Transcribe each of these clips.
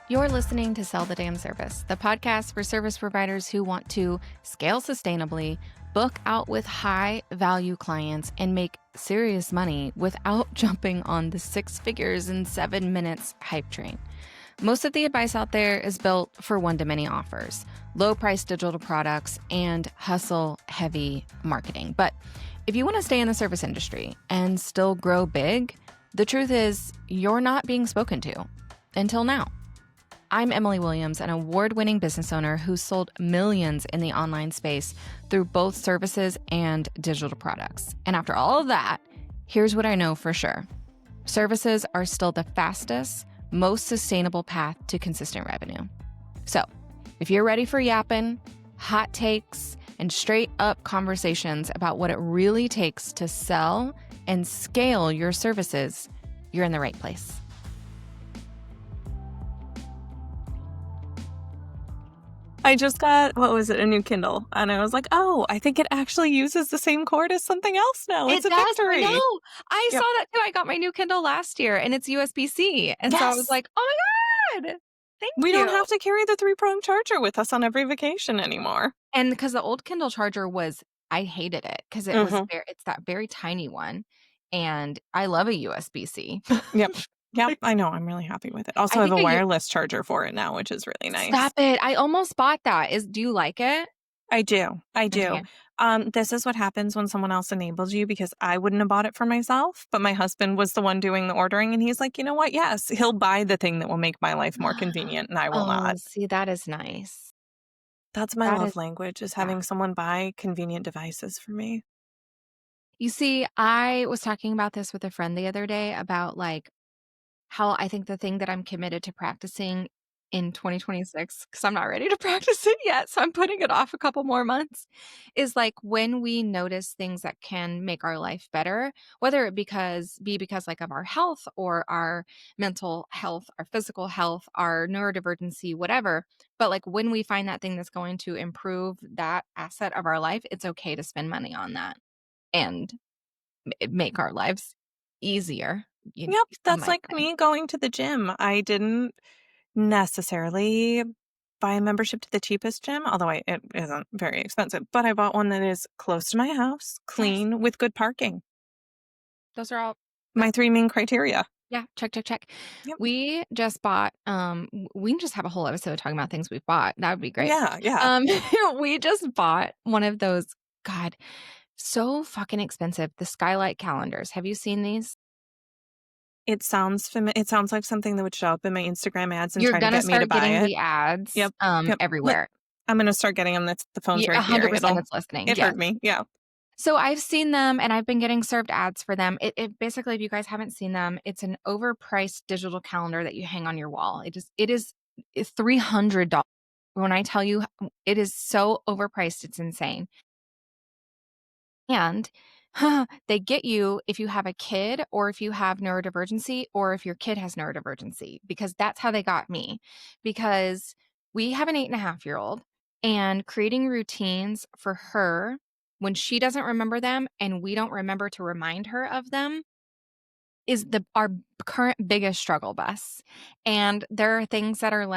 You're listening to Sell the Damn Service, the podcast for service providers who want to scale sustainably, book out with high value clients, and make serious money without jumping on the 6 figures in 7 minutes hype train. Most of the advice out there is built for one-to-many offers, low-price digital products, and hustle-heavy marketing. But if you want to stay in the service industry and still grow big, the truth is you're not being spoken to until now. I'm Emylee Williams, an award-winning business owner who sold millions in the online space through both services and digital products. And after all of that, here's what I know for sure. Services are still the fastest, most sustainable path to consistent revenue. So if you're ready for yapping, hot takes, and straight up conversations about what it really takes to sell and scale your services, you're in the right place. I just got, a new Kindle. And I was like, oh, I think it actually uses the same cord as something else now. It's a victory. I know. I Yep. saw that too. I got my new Kindle last year and it's USB-C. And so I was Yes. like, oh my God, thank you. We don't have to carry the 3-prong charger with us on every vacation anymore. And because the old Kindle charger I hated it because it's that very tiny one. And I love a USB-C. Yep, I know. I'm really happy with it. Also, I have a wireless charger for it now, which is really nice. Stop it. I almost bought that. Do you like it? I do. Okay. This is what happens when someone else enables you, because I wouldn't have bought it for myself, but my husband was the one doing the ordering, and he's like, you know what? Yes, he'll buy the thing that will make my life more convenient, and I will not. See, that is nice. That's my love language, is having someone buy convenient devices for me. You see, I was talking about this with a friend the other day about how I think the thing that I'm committed to practicing in 2026, because I'm not ready to practice it yet, so I'm putting it off a couple more months, is when we notice things that can make our life better, whether it be because of our health or our mental health, our physical health, our neurodivergency, whatever. But when we find that thing that's going to improve that asset of our life, it's okay to spend money on that and make our lives easier. Yep, that's like me going to the gym. I didn't necessarily buy a membership to the cheapest gym, although it isn't very expensive, but I bought one that is close to my house, clean, with good parking. Those are all my 3 main criteria. Yeah, check. Yep. We just bought, we can just have a whole episode talking about things we've bought. That would be great. Yeah. We just bought one of those, God, so fucking expensive, the skylight calendars. Have you seen these? It sounds it sounds like something that would show up in my Instagram ads and You're try to get me to buy it. You're going to start getting the ads Yep. everywhere. I'm going to start getting them. The phone's right here. 100% it's listening. It hurt me. Yeah. So I've seen them and I've been getting served ads for them. It basically, if you guys haven't seen them, it's an overpriced digital calendar that you hang on your wall. It's $300. When I tell you, it is so overpriced, it's insane. And they get you if you have a kid or if you have neurodivergency or if your kid has neurodivergency, because that's how they got me. Because we have an 8.5-year-old, and creating routines for her when she doesn't remember them and we don't remember to remind her of them is our current biggest struggle bus. And there are things that are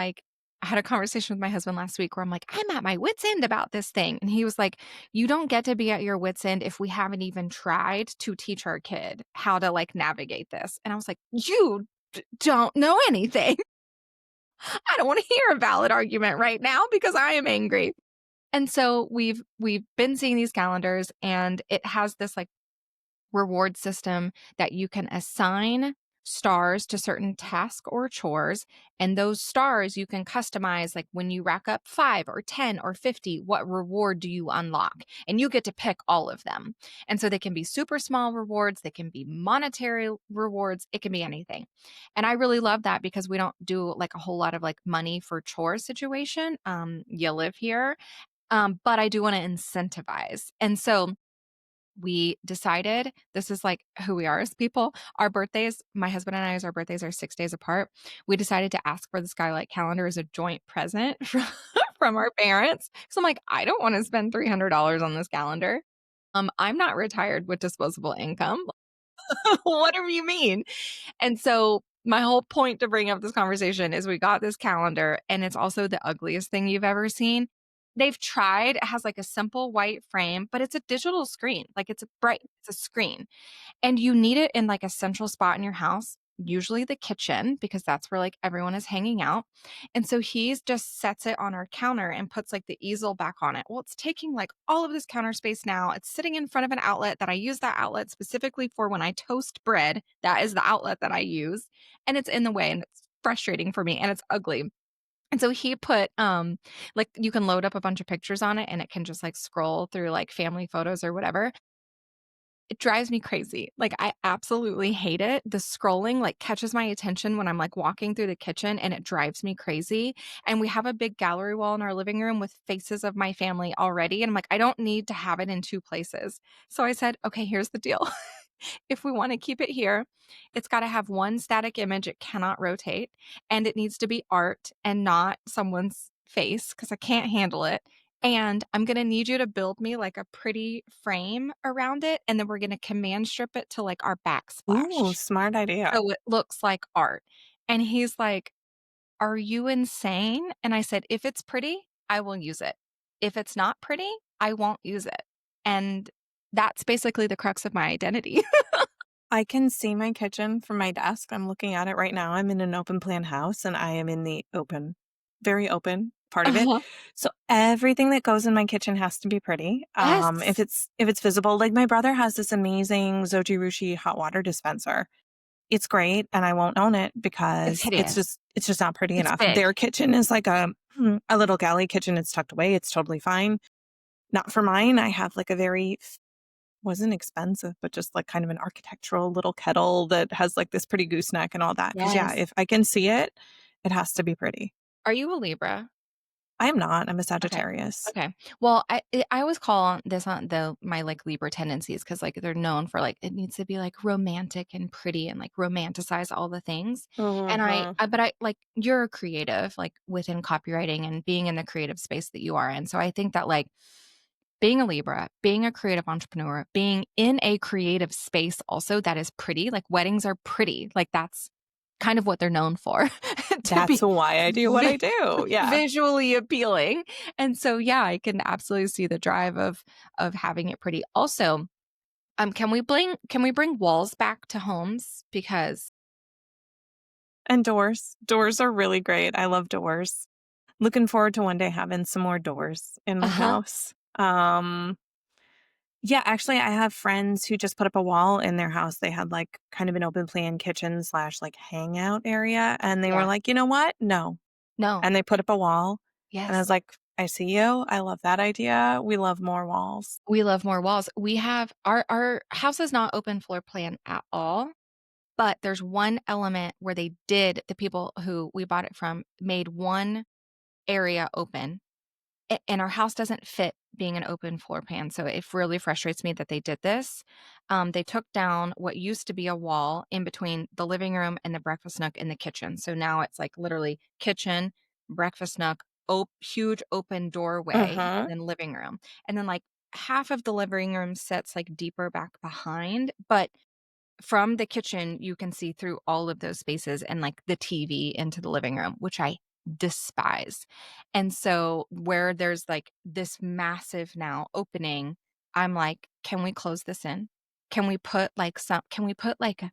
I had a conversation with my husband last week where I'm like, I'm at my wit's end about this thing. And he was like, you don't get to be at your wit's end if we haven't even tried to teach our kid how to navigate this. And I was like, you don't know anything. I don't want to hear a valid argument right now because I am angry. And so we've been seeing these calendars, and it has this reward system that you can assign stars to certain tasks or chores. And those stars you can customize, when you rack up 5 or 10 or 50, what reward do you unlock? And you get to pick all of them. And so they can be super small rewards. They can be monetary rewards. It can be anything. And I really love that because we don't do a whole lot of money for chores situation. You live here. But I do want to incentivize. And so we decided, this is who we are as people. Our birthdays, my husband and I's, our birthdays are 6 days apart. We decided to ask for the skylight calendar as a joint present from our parents. So I'm like, I don't want to spend $300 on this calendar. I'm not retired with disposable income. What do you mean? And so My whole point to bring up this conversation is we got this calendar, and it's also the ugliest thing you've ever seen. They've tried it has, like, a simple white frame, but it's a digital screen, like, it's a screen. And you need it in, like, a central spot in your house, usually the kitchen, because that's where, like, everyone is hanging out. And so he's just sets it on our counter and puts, like, the easel back on it. Well, it's taking, like, all of this counter space now. It's sitting in front of an outlet that I use that outlet specifically for when I toast bread. That is the outlet that I use, and it's in the way, and it's frustrating for me, and it's ugly. And so he put, like, you can load up a bunch of pictures on it, and it can just, like, scroll through, like, family photos or whatever. It drives me crazy. Like, I absolutely hate it. The scrolling, like, catches my attention when I'm, like, walking through the kitchen, and it drives me crazy, and we have a big gallery wall in our living room with faces of my family already, and I'm like, "I don't need to have it in 2 places." So I said, "Okay, here's the deal. If we wanna keep it here, it's gotta have 1 static image, it cannot rotate, and it needs to be art and not someone's face because I can't handle it, and I'm gonna need you to build me, like, a pretty frame around it, and then we're gonna command strip it to, like, our Ooh, backsplash, smart idea. so it looks like art." And he's like, "Are you insane?" And I said, "If it's pretty, I will use it. If it's not pretty, I won't use it." And that's basically the crux of my identity. I can see my kitchen from my desk. I'm looking at it right now. I'm in an open plan house and I am in the open, very open part of it. Uh-huh. So everything that goes in my kitchen has to be pretty. If Yes. it's visible, like my brother has this amazing Zojirushi hot water dispenser. It's great and I won't own it It's because hideous. it's just not pretty It's enough. big. Their kitchen is like a little galley kitchen. It's tucked away. It's totally fine. Not for mine. I have like a very wasn't expensive, but just, like, kind of an architectural little kettle that has, like, this pretty gooseneck and all that. Because yeah, Yes. if I can see it, it has to be pretty. Are you a Libra? I am not, I'm a Okay. Sagittarius. Okay. Well, I always call this on the my, like, Libra tendencies because like, they're known for, like, it needs to be, like, romantic and pretty and, like, romanticize all the things, and Mhm. but I like, you're a creative, like, within copywriting and being in the creative space that you are in, so I think that, like, being a Libra, being a creative entrepreneur, being in a creative space also that is pretty, like, weddings are pretty, like, that's kind of what they're known for, to That's be why I do what I do, yeah. visually appealing, and so, yeah, I can absolutely see the drive of having it pretty. Also, can we bring walls back to homes? Because And doors. Doors are really great, I love doors. Looking forward to one day having some more doors in my Uh-huh, house. Yeah, actually, I have friends who just put up a wall in their house. They had, like, kind of an open plan kitchen slash, like, hangout area, and they were yeah. like, "You know what? No." No. And they put up a wall, and I was Yes. like, "I see you. I love that idea. We love more walls." We love more walls. We have our house is not open floor plan at all. But there's one element where the people who we bought it from made one area open, and our house doesn't fit being an open floor plan, so it really frustrates me that they did this. They took down what used to be a wall in between the living room and the breakfast nook and the kitchen, so now it's, like, literally kitchen, breakfast nook, huge open doorway, Mhm. and then living room, and then, like, half of the living room sits, like, deeper back behind, but from the kitchen, you can see through all of those spaces and, like, the TV into the living room, which I despise. And so where there's, like, this massive now opening, I'm like, "Can we close this in? Can we put, like, a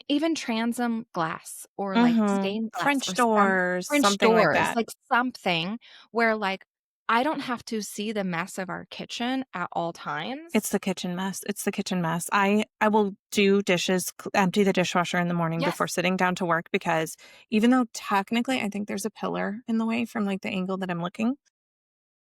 even transom glass or, like, Mhm. stained glass French or some doors, French something like doors, that. like, something where, like, I don't have to see the mess of our kitchen at all It's times." the kitchen mess. It's the kitchen mess. I will do dishes, empty the dishwasher in the morning before Yes. sitting down to work because even though technically I think there's a pillar in the way from, like, the angle that I'm looking,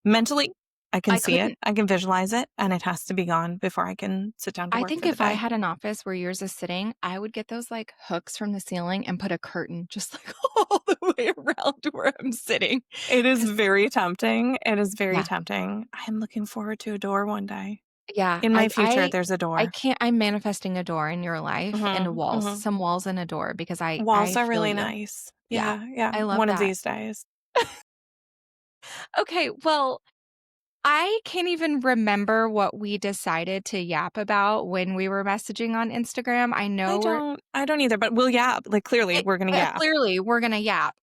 mentally, I can I see it, couldn't I can visualize it, and it has to be gone before I can sit down to I work think for the if I day. had an office where yours is sitting, I would get those, like, hooks from the ceiling and put a curtain just, like, all the way around where I'm sitting. It is 'Cause very tempting. It is very yeah, tempting. I am looking forward to a door one day. yeah, In my future, there's a I door. can't I'm manifesting a door in your life and Mhm, walls, mhm. some walls and a door because Walls I are feel really you. nice. Yeah, Yeah, yeah, I love one of that. these days. Okay, well, I can't even remember what we decided to yap about when we were messaging on Instagram. I know I don't either, but we'll yap. Like, clearly, it we're gonna yap. clearly, we're gonna yap.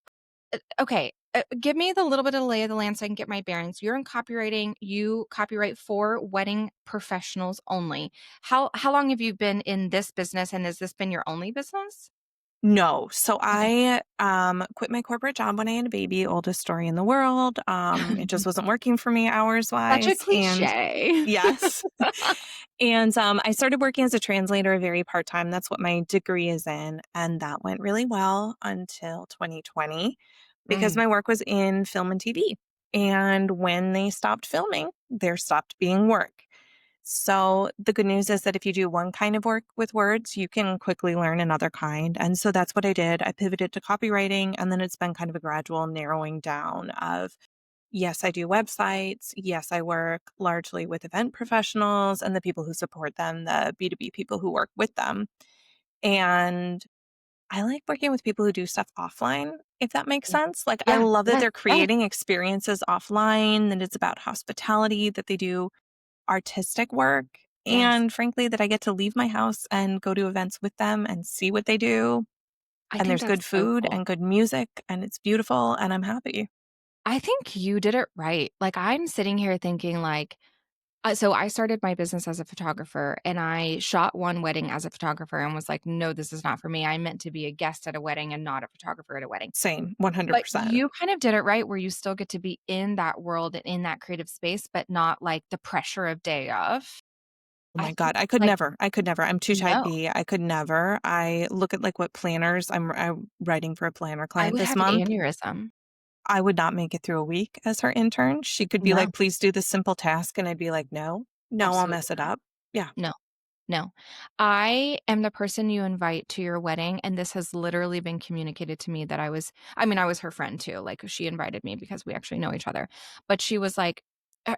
Okay, give me the little bit of the lay of the land so I can get my bearings. You're in copywriting, you copyright for wedding professionals only. How long have you been in this business, and has this been your only business? No. So Okay. I quit my corporate job when I had a baby, oldest story in the world. It just wasn't working for me hours Such a wise. And cliche. yes. And I started working as a translator very part time. That's what my degree is in. And that went really well until 2020 because Mm, my work was in film and TV. And when they stopped filming, there stopped being work. So the good news is that if you do one kind of work with words, you can quickly learn another kind. And so that's what I did. I pivoted to copywriting, and then it's been kind of a gradual narrowing down of yes, I do websites. Yes, I work largely with event professionals and the people who support them, the B2B people who work with them. And I like working with people who do stuff offline, if that makes yeah. sense. Like, I Yeah, love that yeah, they're yeah. creating experiences offline, that it's about hospitality, that they do artistic work, Yes. and frankly, that I get to leave my house and go to events with them and see what they do. I And think there's that's good so food cool. and good music, and it's beautiful, and I'm happy. I think you did it right. Like, I'm sitting here thinking, like, so I started my business as a photographer, and I shot one wedding as a photographer and was like, "No, this is not for me. I'm meant to be a guest at a wedding and not a photographer at a wedding." Same, But 100%. you kind of did it right where you still get to be in that world and in that creative space, but not, like, the pressure of day of. Oh I my think, god, I could like, never. I could never. I'm too type no, B. I could never. I look at, like, what planners I'm writing for a planner I client would this have an month. aneurysm. I would not make it through a week as her intern. She could be No, like, "Please do this simple task," and I'd be like, "No. No, I'll absolutely mess it not. up." Yeah, No. No. I am the person you invite to your wedding, and this has literally been communicated to me that I mean, I was her friend too, like, she invited me because we actually know each other, but she was like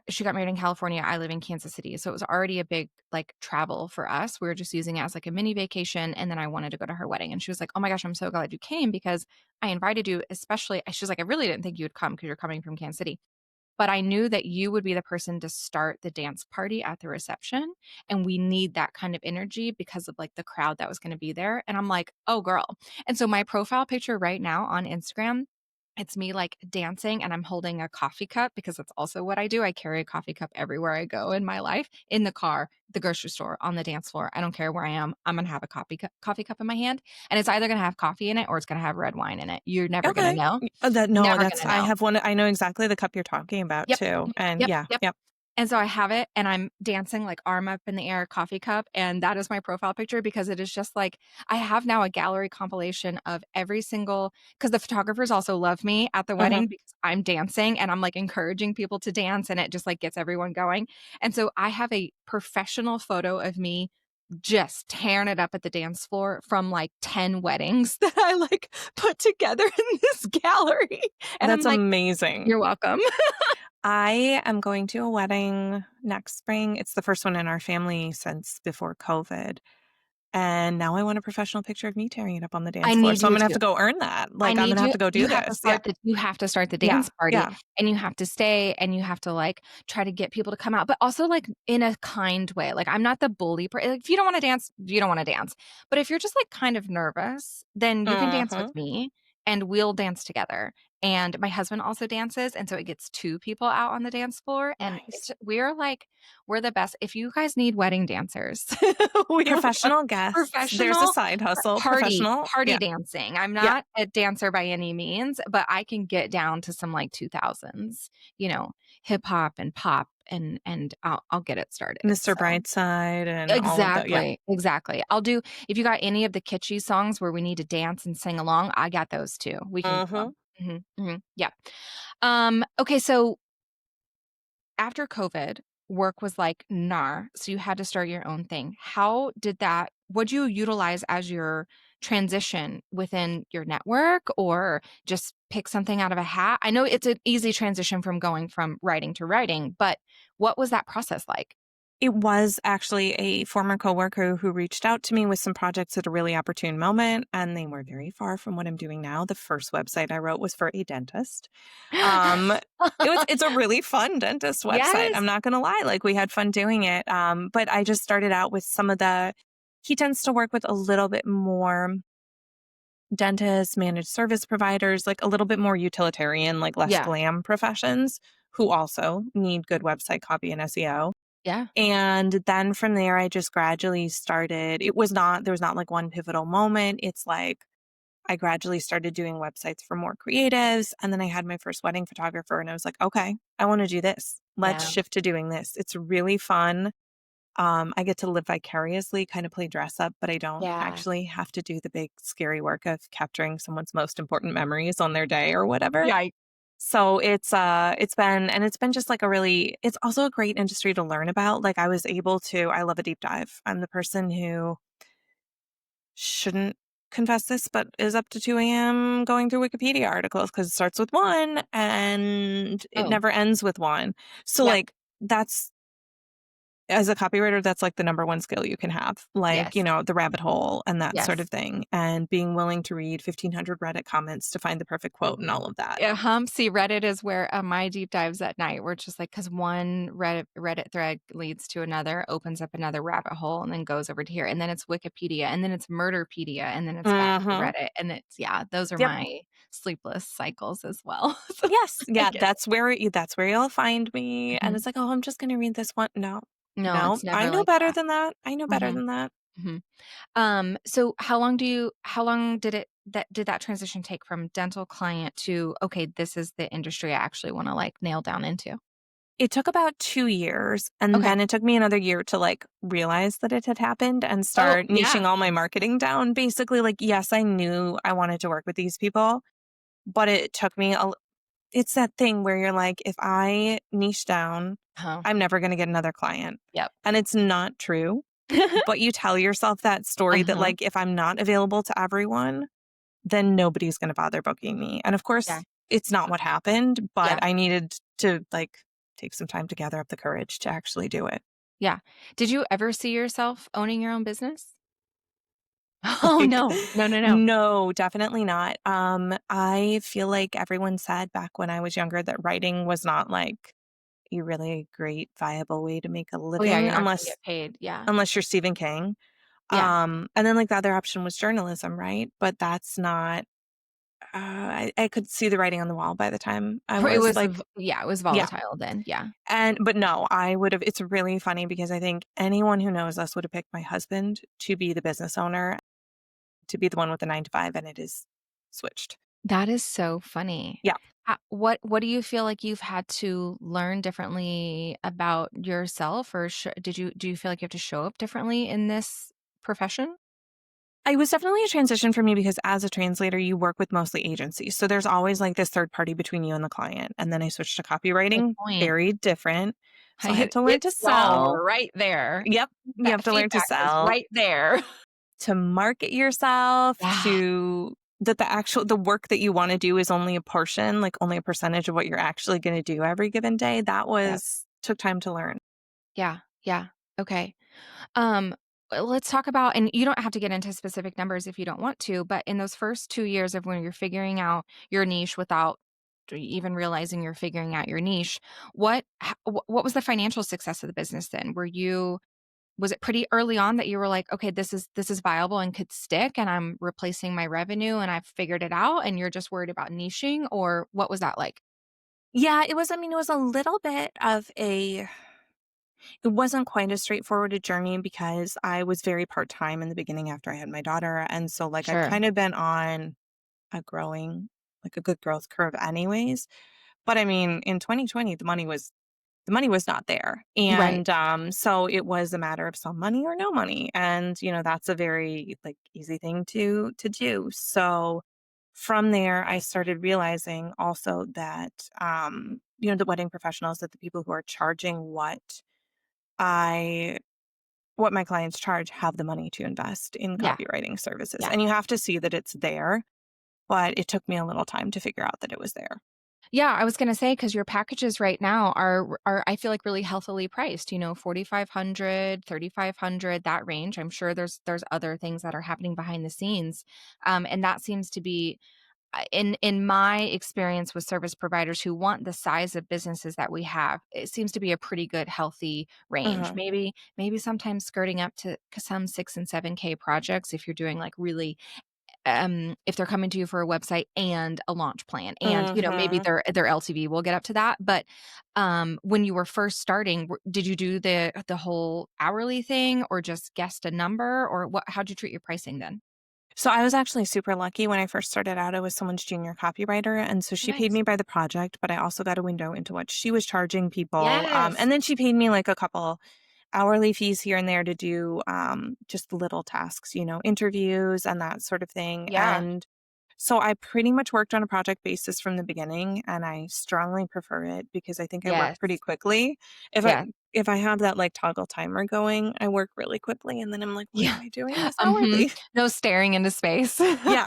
she got married in California, I live in Kansas City, so it was already a big, like, travel for us, we were just using it as, like, a mini vacation, and then I wanted to go to her wedding, and she was like, "Oh my gosh, I'm so glad you came because I invited you especially." She was like, "I really didn't think you would come because 'cause you're coming from Kansas City." But I knew that you would be the person to start the dance party at the reception, and we need that kind of energy because of, like, the crowd that was gonna be there, and I'm like, "Oh, girl." And so my profile picture right now on Instagram, it's me, like, dancing, and I'm holding a coffee cup because that's also what I do. I carry a coffee cup everywhere I go in my life, in the car, the grocery store, on the dance floor. I don't care where I am, I'm gonna have a coffee cup in my hand, and it's either gonna have coffee in it or it's gonna have red wine in it. You're never gonna okay. know. That no, Never that's gonna I know. have one I know exactly the cup you're talking about Yep. too, Mhm. and Yep, yeah, yep. yep. And so I have it and I'm dancing, like, arm up in the air, coffee cup, and that is my profile picture because it is just like I have now a gallery compilation of every single because the photographers also love me at the Mhm. wedding because I'm dancing and I'm, like, encouraging people to dance, and it just, like, gets everyone going. And so I have a professional photo of me just tearing it up at the dance floor from, like, 10 weddings that I, like, put together in this gallery. And I'm That's like, amazing. "You're welcome." I am going to a wedding next spring. It's the first one in our family since before COVID, and now I want a professional picture of me tearing it up on the I dance floor, need so I'm you gonna have to. to go earn that. I Like, I'm need gonna have you to go do this. Yeah. you have to start the Yeah. dance party, Yeah. and you have to stay, and you have to, like, try to get people to come out, but also, like, in a kind way. Like, I'm not the bully like, if you don't wanna dance, you don't wanna dance. But if you're just, like, kind of nervous, then you can dance with Mhm. me, and we'll dance together. And my husband also dances, and so it gets 2 people out on the dance floor, and Nice. we're the best. If you guys need wedding dancers, we will Professional guests. There's a professional side hustle. party Professional. party Yeah. dancing. I'm Yeah. not a dancer by any means, but I can get down to some, like, 2000s, hip hop and pop, and I'll get it started, Mr. so Brightside and all of that. Yeah. exactly, exactly. I'll do if you got any of the kitschy songs where we need to dance and sing along, I got those too. We can do Mhm. 'em. Mhm, mhm, yeah. Okay, so after COVID, work was like, "Nah," so you had to start your own thing. How did that what'd you utilize as your transition within your network or just pick something out of a hat? I know it's an easy transition from going from writing to writing, but what was that process like? It was actually a former coworker who reached out to me with some projects at a really opportune moment, and they were very far from what I'm doing now. The first website I wrote was for a dentist. Um, it's a really fun dentist website. Yes. I'm not gonna lie, like we had fun doing it. But I just started out with some of the he tends to work with a little bit more dentists, managed service providers, like a little bit more utilitarian, like less Yeah. glam professions who also need good website copy and SEO. Yeah. And then from there, I just gradually started. There was not like one pivotal moment. It's like I gradually started doing websites for more creatives. And then I had my first wedding photographer, and I was like, okay, I want to do this. Let's Yeah. shift to doing this. It's really fun. I get to live vicariously, kind of play dress up, but I don't Yeah. actually have to do the big scary work of capturing someone's most important memories on their day or whatever. Yeah. So it's been just like a really it's also a great industry to learn about. Like I love a deep dive. I'm the person who shouldn't confess this, but is up to 2 a.m. going through Wikipedia articles because it starts with one and it Oh, never ends with one. So yep. like that's as a copywriter, that's like the number one skill you can have, like, Yes. the rabbit hole and that sort Yes. of thing, and being willing to read 1,500 Reddit comments to find the perfect quote and all of that. Uh-huh. See, Reddit is where, my deep dives at night, where it's just like because one Reddit thread leads to another, opens up another rabbit hole, and then goes over to here, and then it's Wikipedia, and then it's Murderpedia, and then it's back to Mhm. Reddit, and it's yeah, those are Yep. my sleepless cycles as well. So Yes. I Yeah, get it. that's where you'll find me, and Mhm. it's like, "Oh, I'm just gonna read this one." No. No, No. it's I never know like better that. than that. I know better Mhm, than that. mhm. So how long did that transition take from dental client to, "Okay, this is the industry I actually wanna, like, nail down into?" It took about 2 years, and Okay. then it took me another year to, like, realize that it had happened and Oh, start yeah. niching all my marketing down. Basically, like, yes, I knew I wanted to work with these people, but it took me a it's that thing where you're like, "If I niche down, Oh, I'm never gonna get another client." yep. And it's not true, but you tell yourself that story that, Uh-huh. like, if I'm not available to everyone, then nobody's gonna bother booking me. And of Yeah, course, it's not what happened, but yeah, I needed to, like, take some time to gather up the courage to actually do it. yeah. Did you ever see yourself owning your own business? Oh, Like, no. No, no, no. no, definitely not. I feel like everyone said back when I was younger that writing was not, like, a really great viable way to make a Oh, yeah, living you're not gonna get paid. Yeah. unless you're Stephen King. Yeah. And then, like, the other option was journalism, right? But that's not I could see the writing on the wall by the time I It was, was like yeah, it was yeah. volatile then. Yeah. But no, I would have it's really funny because I think anyone who knows us would have picked my husband to be the business owner, to be the one with the 9 to 5, and it is switched. That is so funny. Yeah. What do you feel like you've had to learn differently about yourself, or do you feel like you have to show up differently in this profession? It was definitely a transition for me because as a translator, you work with mostly agencies. So there's always like this third party between you and the client. And then I switched to Good copywriting, point. very different. So I had to learn to It's all sell. right there. Yep. You have That to learn to feedback is sell, right there. to market yourself, Yeah. to that the work that you want to do is only a portion, like only a percentage of what you're actually going to do every given day. That Yep. was took time to learn. Yeah, yeah. Okay. Um, let's talk about, and you don't have to get into specific numbers if you don't want to, but in those first 2 years of when you're figuring out your niche without even realizing you're figuring out your niche, what was the financial success of the business then? Was it pretty early on that you were like, "Okay, this is viable and could stick, and I'm replacing my revenue, and I've figured it out," and you're just worried about niching, or what was that like? Yeah, I mean, it was a little bit of a it wasn't quite as straightforward a journey because I was very part-time in the beginning after I had my daughter, and so, like, I'd Sure. kind of been on a growing like, a good growth curve anyways, but, I mean, in 2020, the money was not there, Right. and, so it was a matter of some money or no money, and, that's a very, like, easy thing to do, so from there, I started realizing also that, the wedding professionals, that the people who are charging I what my clients charge have the money to invest in Yeah, copywriting services, yeah. and you have to see that it's there, but it took me a little time to figure out that it was there. Yeah, I was gonna say because your packages right now are I feel like really healthily priced, 4,500, 3,500, that range. I'm sure there's other things that are happening behind the scenes. And that seems to be in my experience with service providers who want the size of businesses that we have, it seems to be a pretty good healthy range. Uh-huh. Maybe sometimes skirting up to some 6 and 7K projects if you're doing like really if they're coming to you for a website and a launch plan and, maybe Mhm. their LTV will get up to that, but, when you were first starting, did you do the whole hourly thing or just guessed a number or how'd you treat your pricing then? So I was actually super lucky when I first started out. I was someone's junior copywriter, and so she paid Nice. me by the project, but I also got a window into what she was charging people. Yes. And then she paid me like a couple hourly fees here and there to do just little tasks, interviews and that sort of thing. Yeah. And so I pretty much worked on a project basis from the beginning, and I strongly prefer it because I think I work Yes. pretty quickly. If I Yeah. if I have that like toggle timer going, I work really quickly, and then I'm like, why am Yeah. I doing this Mhm. hourly? No staring into space. Yeah.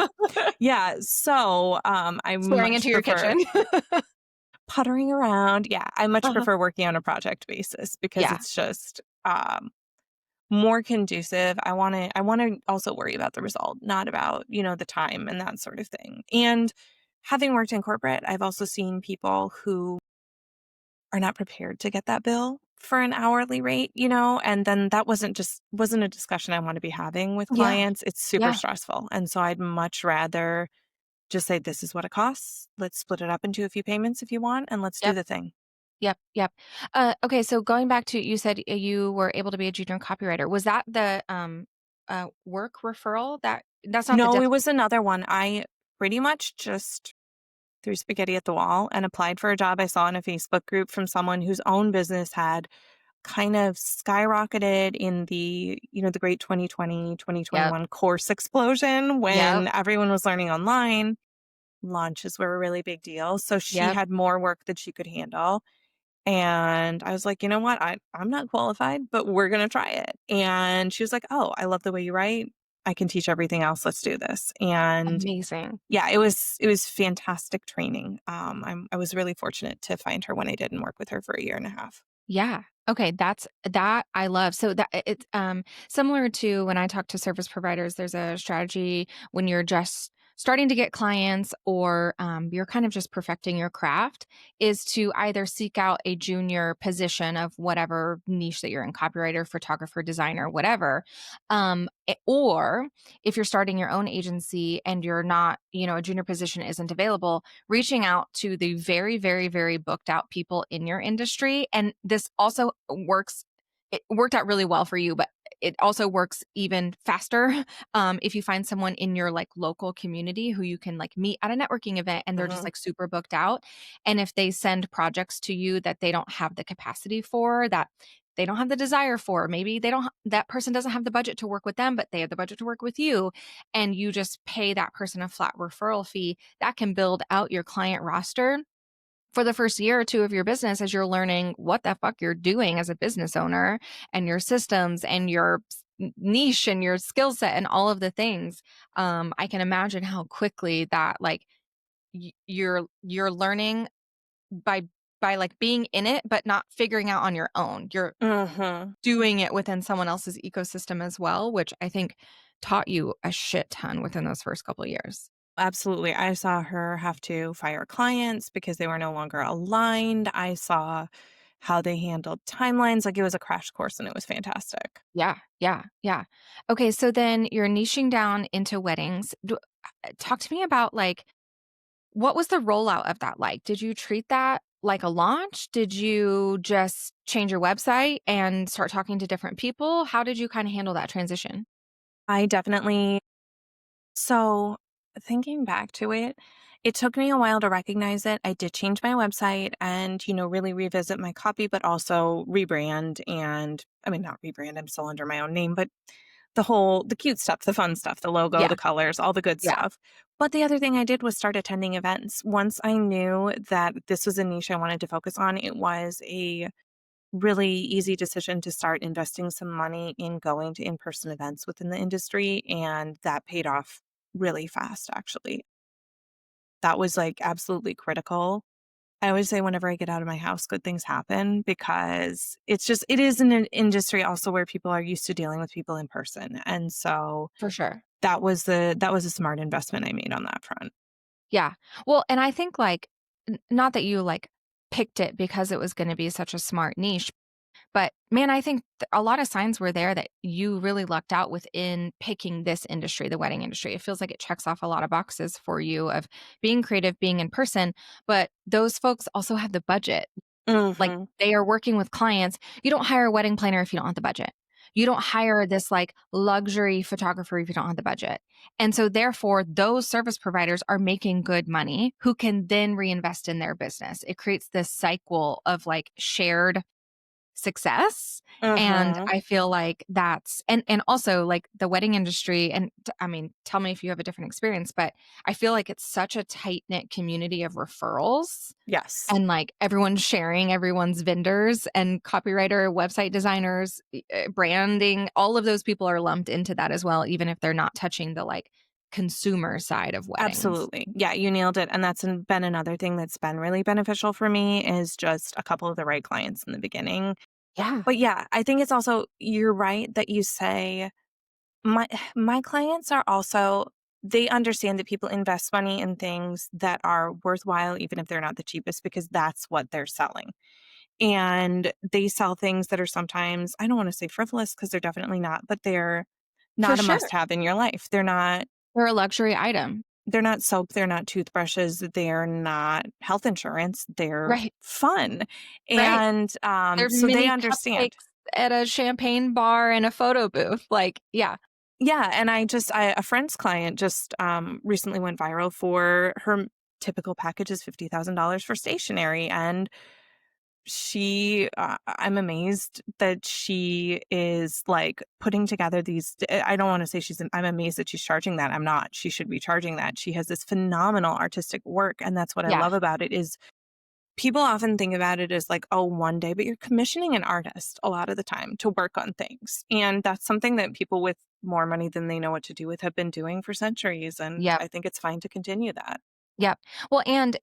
Yeah, so, I Staring into much your prefer kitchen. puttering around. Yeah, I much Uh-huh. prefer working on a project basis because Yeah. it's just, more conducive. I wanna also worry about the result, not about, the time and that sort of thing. And having worked in corporate, I've also seen people who are not prepared to get that bill for an hourly rate, and then that wasn't a discussion I wanna be having with Yeah. clients. It's super Yeah. stressful, and so I'd much rather just say, "This is what it costs. Let's split it up into a few payments if you want, and let's do Yep. the thing." Yep, yep. Okay, so going back to you said you were able to be a junior copywriter. Was that the, work referral? That's not the No, diff it was another one. I pretty much just threw spaghetti at the wall and applied for a job I saw in a Facebook group from someone whose own business had kind of skyrocketed in the great 2020, twenty twenty Yep, one course explosion yep, when everyone was learning online. Launches were a really big deal. So she yep. had more work than she could handle. And I was like, "You know what? I'm not qualified, but we're gonna try it." And she was like, "Oh, I love the way you write. I can teach everything else. Let's do this." And Amazing. yeah, it was fantastic training. I was really fortunate to find her when I did and work with her for a year and a half. Yeah. Okay, that I love. So that it's similar to when I talk to service providers, there's a strategy when you're just starting to get clients or you're kind of just perfecting your craft is to either seek out a junior position of whatever niche that you're in, copywriter, photographer, designer, whatever. Or if you're starting your own agency and you're not, a junior position isn't available, reaching out to the very, very, very booked out people in your industry. And this also works. It worked out really well for you, but it also works even faster if you find someone in your like local community who you can like meet at a networking event and they're just Mhm. like super booked out. And if they send projects to you that they don't have the capacity for, that they don't have the desire for, maybe they don't, that person doesn't have the budget to work with them, but they have the budget to work with you, and you just pay that person a flat referral fee, that can build out your client roster for the first year or 2 of your business as you're learning what the fuck you're doing as a business owner and your systems and your niche and your skill set and all of the things. I can imagine how quickly that like you're learning by like being in it, but not figuring out on your own. You're Mhm. doing it within someone else's ecosystem as well, which I think taught you a shit ton within those first couple of years. Absolutely. I saw her have to fire clients because they were no longer aligned. I saw how they handled timelines. Like, it was a crash course and it was fantastic. Yeah, yeah, yeah. Okay, so then you're niching down into weddings. Talk to me about like what was the rollout of that like? Did you treat that like a launch? Did you just change your website and start talking to different people? How did you kind of handle that transition? I definitely So, thinking back to it, it took me a while to recognize it. I did change my website and, really revisit my copy, but also rebrand. And I mean, not rebrand, I'm still under my own name, but the cute stuff, the fun stuff, the logo, Yeah, the colors, all the good yeah, stuff. But the other thing I did was start attending events. Once I knew that this was a niche I wanted to focus on, it was a really easy decision to start investing some money in going to in-person events within the industry, and that paid off really fast, actually. That was, like, absolutely critical. I always say whenever I get out of my house, good things happen because it is an industry also where people are used to dealing with people in person. And so For sure. that was a smart investment I made on that front. Yeah. Well, and I think, like, not that you, like, picked it because it was gonna be such a smart niche, but, man, I think a lot of signs were there that you really lucked out within picking this industry, the wedding industry. It feels like it checks off a lot of boxes for you of being creative, being in person, but those folks also have the budget. Like, Mhm. they are working with clients. You don't hire a wedding planner if you don't have the budget. You don't hire this, like, luxury photographer if you don't have the budget. And so, therefore, those service providers are making good money who can then reinvest in their business. It creates this cycle of, like, shared success, and Mhm. I feel like that's and also, like, the wedding industry and I mean, tell me if you have a different experience, but I feel like it's such a tight-knit community of referrals Yes. and, like, everyone's sharing everyone's vendors and copywriter, website designers, branding, all of those people are lumped into that as well, even if they're not touching the, like, consumer side of weddings. Absolutely. Yeah, you nailed it, and that's been another thing that's been really beneficial for me is just a couple of the right clients in the beginning. Yeah, But yeah, I think it's also you're right that you say my my clients are also they understand that people invest money in things that are worthwhile even if they're not the cheapest because that's what they're selling. And they sell things that are sometimes I don't want to say frivolous because they're definitely not, but they're for not a sure. must have in your life. They're a luxury item. They're not soap, they're not toothbrushes, they're not health insurance, they're Right, fun. right. And They're so they mini understand. cupcakes at a champagne bar and a photo booth, like, yeah. Yeah, and a friend's client just recently went viral for her typical package is $50,000 for stationery and I'm amazed that she is like putting together I don't want to say I'm amazed that she's charging that. I'm not. She should be charging that. She has this phenomenal artistic work and that's what I Yeah, love about it is people often think about it as like, oh, one day, but you're commissioning an artist a lot of the time to work on things. And that's something that people with more money than they know what to do with have been doing for centuries. And yep, I think it's fine to continue that. yep. Well, and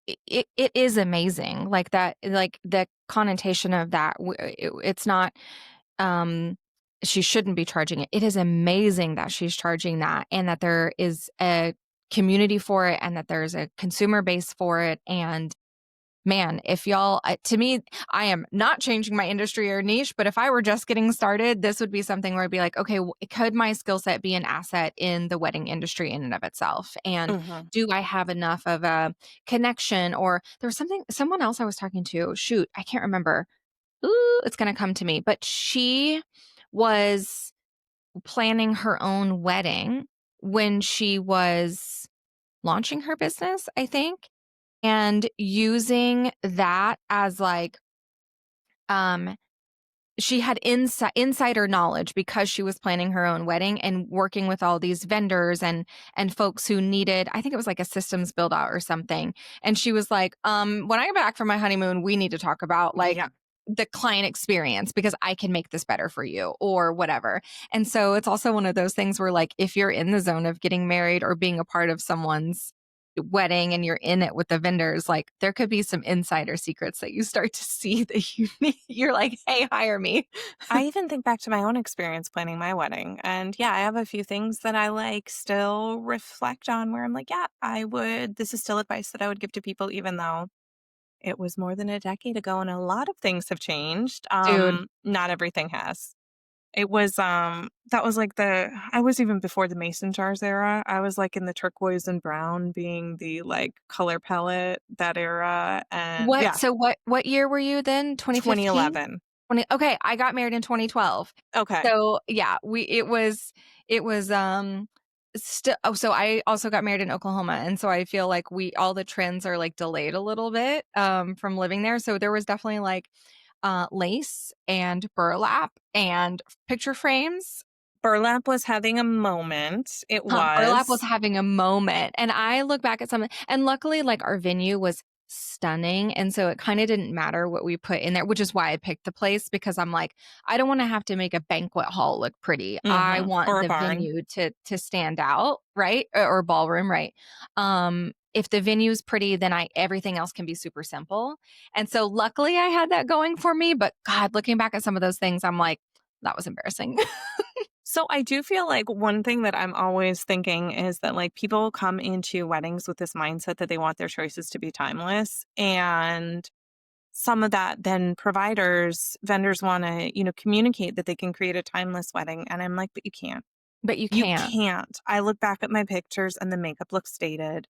it is amazing, like, that like, the connotation of that, it's not, um she shouldn't be charging it. It is amazing that she's charging that and that there is a community for it and that there's a consumer base for it, and man, if y'all to me, I am not changing my industry or niche, but if I were just getting started, this would be something where I'd be like, "Okay, could my skill set be an asset in the wedding industry in and of itself? And Hmm. do I have enough of a connection?" Or there was someone else I was talking to, shoot, I can't remember. Ooh, it's gonna come to me, but she was planning her own wedding when she was launching her business, I think, and using that as, like, um she had insider knowledge because she was planning her own wedding and working with all these vendors and folks who needed, I think it was like a systems build out or something, and she was like, when I get back from my honeymoon, we need to talk about, like, Yeah. the client experience because I can make this better for you or whatever." And so it's also one of those things where, like, if you're in the zone of getting married or being a part of someone's wedding and you're in it with the vendors, like, there could be some insider secrets that you start to see that you're like, "Hey, hire me." I even think back to my own experience planning my wedding. And yeah, I have a few things that I like still reflect on where I'm like, yeah, this is still advice that I would give to people, even though it was more than a decade ago and a lot of things have changed. Dude, Not everything has. That was like I was even before the mason jars era. I was like in the turquoise and brown being the like color palette, that era. And what yeah, so what year were you then? 2015? 2011. 20 Okay, I got married in 2012. Okay. So, yeah, it was, still oh, so I also got married in Oklahoma, and so I feel like we all the trends are, like, delayed a little bit, from living there, so there was definitely, like, lace and burlap and picture frames. Burlap was having a moment. It Burlap was was. having a moment, and I look back at some and luckily, like, our venue was stunning, and so it kinda didn't matter what we put in there, which is why I picked the place because I'm like, "I don't wanna have to make a banquet hall look pretty. I Mhm. want Or a the barn. venue to stand out," right? Or ballroom, right? if the venue's pretty, then I everything else can be super simple. And so luckily I had that going for me, but God, looking back at some of those things, I'm like, that was embarrassing. So I do feel like one thing that I'm always thinking is that like people come into weddings with this mindset that they want their choices to be timeless. And some of that then vendors want to, communicate that they can create a timeless wedding. And I'm like, but you can't. But you You can't. can't. I look back at my pictures and the makeup looks dated.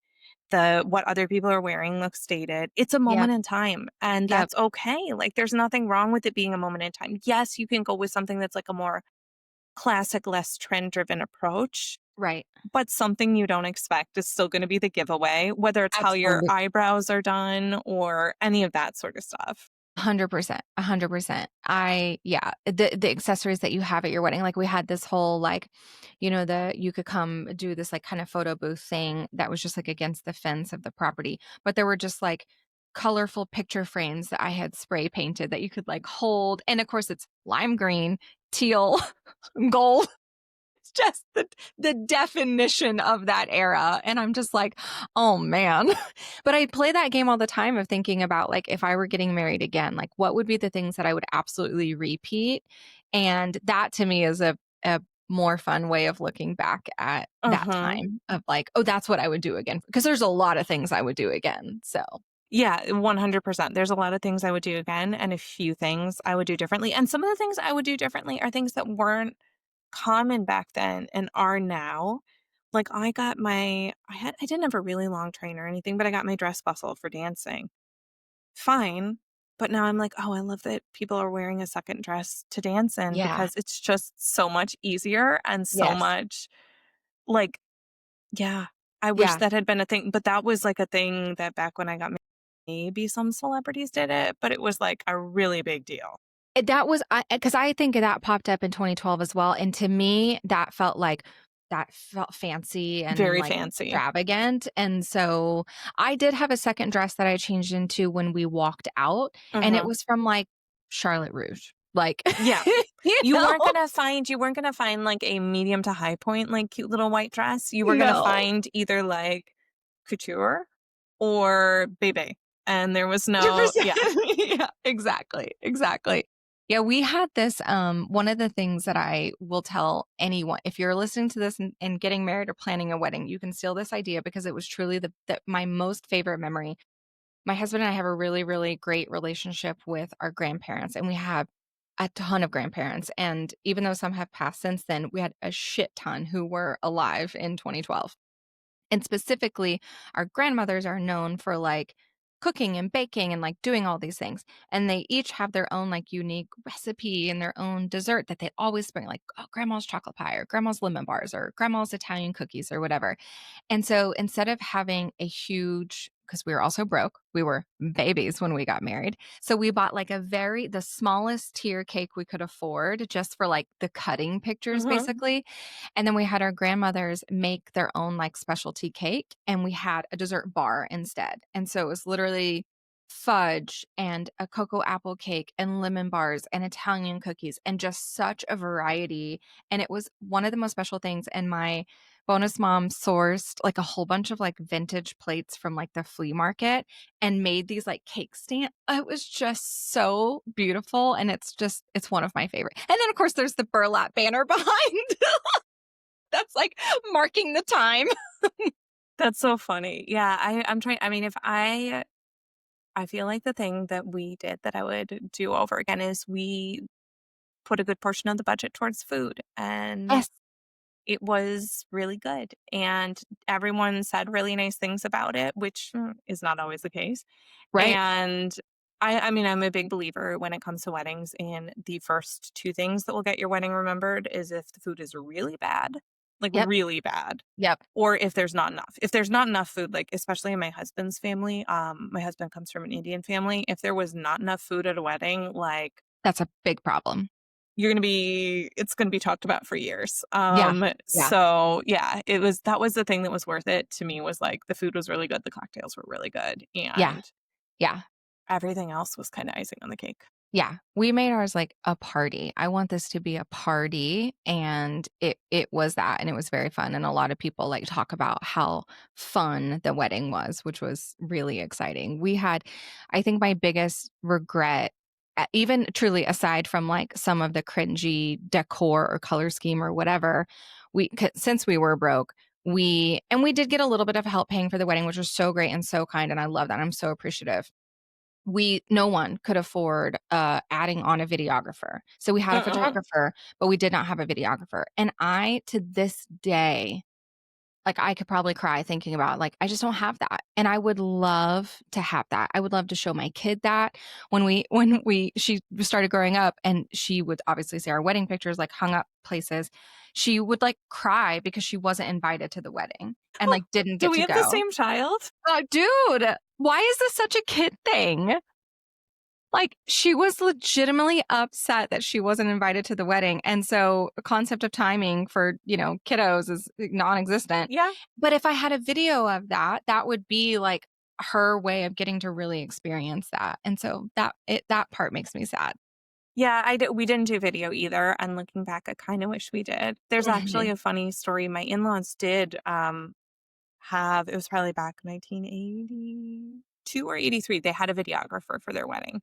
The what other people are wearing looks dated. It's a Yep. moment in time, and Yep. that's okay. Like there's nothing wrong with it being a moment in time. Yes, you can go with something that's like a more classic, less trend driven approach, Right. but something you don't expect is still going to be the giveaway, whether it's how your Absolutely. eyebrows are done or any of that sort of stuff. 100%, 100%. Yeah, the accessories that you have at your wedding, like we had this whole like, you could come do this like kind of photo booth thing that was just like against the fence of the property, but there were just like colorful picture frames that I had spray painted that you could like hold, and of course it's lime green, teal, gold. It's just the definition of that era, and I'm just like, "Oh, man." But I play that game all the time of thinking about, like, if I were getting married again, like, what would be the things that I would absolutely repeat? And that to me is a more fun way of looking back at that Uh-huh. time of like, "Oh, that's what I would do again." Because there's a lot of things I would do again, so Yeah, 100%. There's a lot of things I would do again and a few things I would do differently. And some of the things I would do differently are things that weren't common back then and are now. Like I didn't have a really long train or anything, but I got my dress bustle for dancing. Fine. But now I'm like, oh, I love that people are wearing a second dress to dance in yeah. because it's just so much easier and so Yes. much like, yeah, I wish Yeah. that had been a thing. But that was like a thing that back when I got married, maybe some celebrities did it, but it was like a really big deal. That was because I think that popped up in 2012 as well, and to me, that felt fancy and, Very like, fancy. extravagant, and so I did have a second dress that I changed into when we walked out, and it Uh-huh. was from, like, Charlotte Rouge, like, Yeah. you know? You weren't gonna find, like, a medium to high point, like, cute little white dress. You were gonna No. find either, like, couture or bebe, and there was no 100%. yeah. Yeah, exactly, exactly. Yeah, we had this, one of the things that I will tell anyone, if you're listening to this and getting married or planning a wedding, you can steal this idea because it was truly my most favorite memory. My husband and I have a really, really great relationship with our grandparents, and we have a ton of grandparents, and even though some have passed since then, we had a shit ton who were alive in 2012. And specifically, our grandmothers are known for like cooking and baking and like doing all these things. And they each have their own like unique recipe and their own dessert that they always bring, like, oh, grandma's chocolate pie or grandma's lemon bars or grandma's Italian cookies or whatever. And so instead of having a huge, because we were also broke, we were babies when we got married. So we bought like the smallest tier cake we could afford just for like the cutting pictures, Mhm. basically. And then we had our grandmothers make their own like specialty cake and we had a dessert bar instead. And so it was literally fudge and a cocoa apple cake and lemon bars and Italian cookies and just such a variety. And it was one of the most special things. And my bonus mom sourced like a whole bunch of like vintage plates from like the flea market and made these like cake stand. It was just so beautiful. And it's one of my favorite. And then of course there's the burlap banner behind. That's like marking the time. That's so funny. Yeah, I'm trying I mean, if I feel like the thing that we did that I would do over again is we put a good portion of the budget towards food, and Yes. it was really good, and everyone said really nice things about it, which, is not always the case, Right. and I mean, I'm a big believer when it comes to weddings, and the first 2 things that will get your wedding remembered is if the food is really bad, like, Yep. really bad, Yep. or if there's not enough. If there's not enough food, like, especially in my husband's family, my husband comes from an Indian family, if there was not enough food at a wedding, like, That's a big problem. it's gonna be talked about for years. Yeah. Yeah. So yeah, that was the thing that was worth it to me was like the food was really good, the cocktails were really good, Yeah. and Yeah. everything else was kinda icing on the cake. Yeah, we made ours like a party. I want this to be a party, and it was that, and it was very fun, and a lot of people, like, talk about how fun the wedding was, which was really exciting. We had I think my biggest regret, even truly aside from, like, some of the cringy decor or color scheme or whatever, since we were broke, we did get a little bit of help paying for the wedding, which was so great and so kind, and I love that, I'm so appreciative. We no one could afford, adding on a videographer. So we had a Uh-uh. photographer, but we did not have a videographer. And I, to this day, like, I could probably cry thinking about, like, I just don't have that. And I would love to have that. I would love to show my kid that when she started growing up and she would obviously see our wedding pictures, like, hung up places. She would, like, cry because she wasn't invited to the wedding and, like, didn't Do get we to have the go. same child? Oh, dude, why is this such a kid thing? Like, she was legitimately upset that she wasn't invited to the wedding, and so the concept of timing for, kiddos is non-existent. Yeah. But if I had a video of that, that would be, like, her way of getting to really experience that, and so that part makes me sad. Yeah, we didn't do video either, and looking back, I kinda wish we did. There's actually Mhm. a funny story. My in-laws did, have it was probably back 1982 or '83, they had a videographer for their wedding,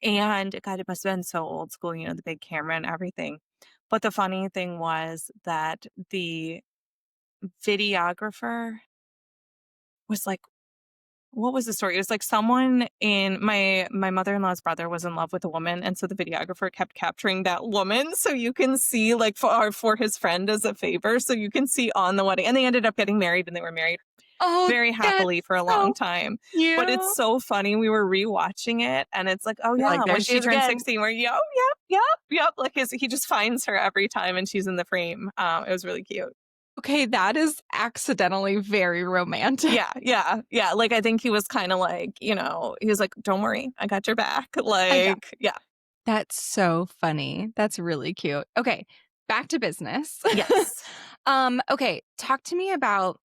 and God, it must have been so old school, the big camera and everything. But the funny thing was that the videographer was like what was the story? It was like someone in my mother-in-law's brother was in love with a woman, and so the videographer kept capturing that woman so you can see, like, for his friend as a favor, so you can see on the wedding, and they ended up getting married, and they were married Oh, very that's happily for a long so time. But it's cute. so funny, we were rewatching it, and it's like, "Oh, You're like, yeah, "There when she she is turned again." 16, we're, yep, yep, yep, yep," like, he just finds her every time, and she's in the frame. It was really cute. Okay, that is accidentally very romantic. Yeah, yeah, yeah, like, I think he was kinda like, he was like, "Don't worry, I got your back," Yeah. like, yeah. That's so funny. That's really cute. Okay, back to business. Yes. Okay, talk to me about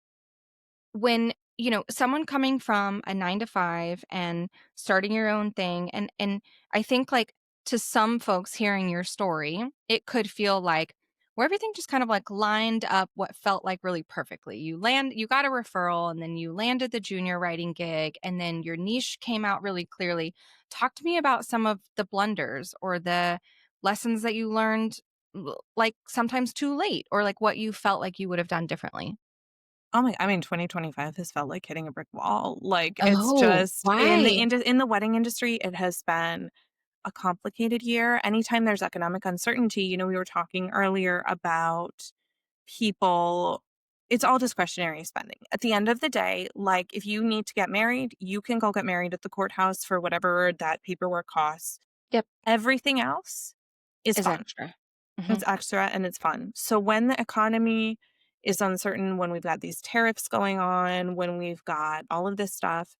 when, someone coming from a 9 to 5 and starting your own thing, and I think, like, to some folks hearing your story, it could feel like where everything just kind of, like, lined up what felt like really perfectly. You got a referral, and then you landed the junior writing gig, and then your niche came out really clearly. Talk to me about some of the blunders or the lessons that you learned, like, sometimes too late, or, like, what you felt like you would have done differently. Oh my I mean, 2025 has felt like hitting a brick wall, like, it's Oh, just why? in the wedding industry, it has been a complicated year. Anytime there's economic uncertainty, we were talking earlier about people it's all discretionary spending. At the end of the day, like, if you need to get married, you can go get married at the courthouse for whatever that paperwork costs. Yep, Everything else is is fun. extra. Mhm. It's extra and it's fun. So when the economy is uncertain, when we've got these tariffs going on, when we've got all of this stuff,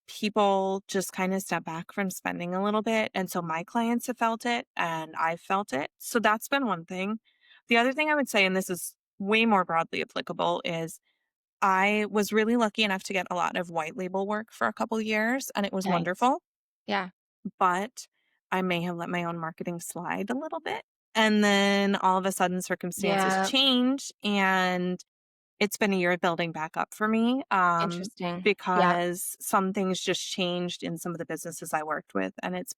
people just kind of step back from spending a little bit. And so my clients have felt it and I've felt it. So that's been one thing. The other thing I would say, and this is way more broadly applicable, is I was really lucky enough to get a lot of white label work for a couple years and it was Nice. wonderful. Yeah. But I may have let my own marketing slide a little bit. And then all of a sudden circumstances Yeah, change and it's been a year of building back up for me, interesting. Yeah, because some things just changed in some of the businesses I worked with, and it's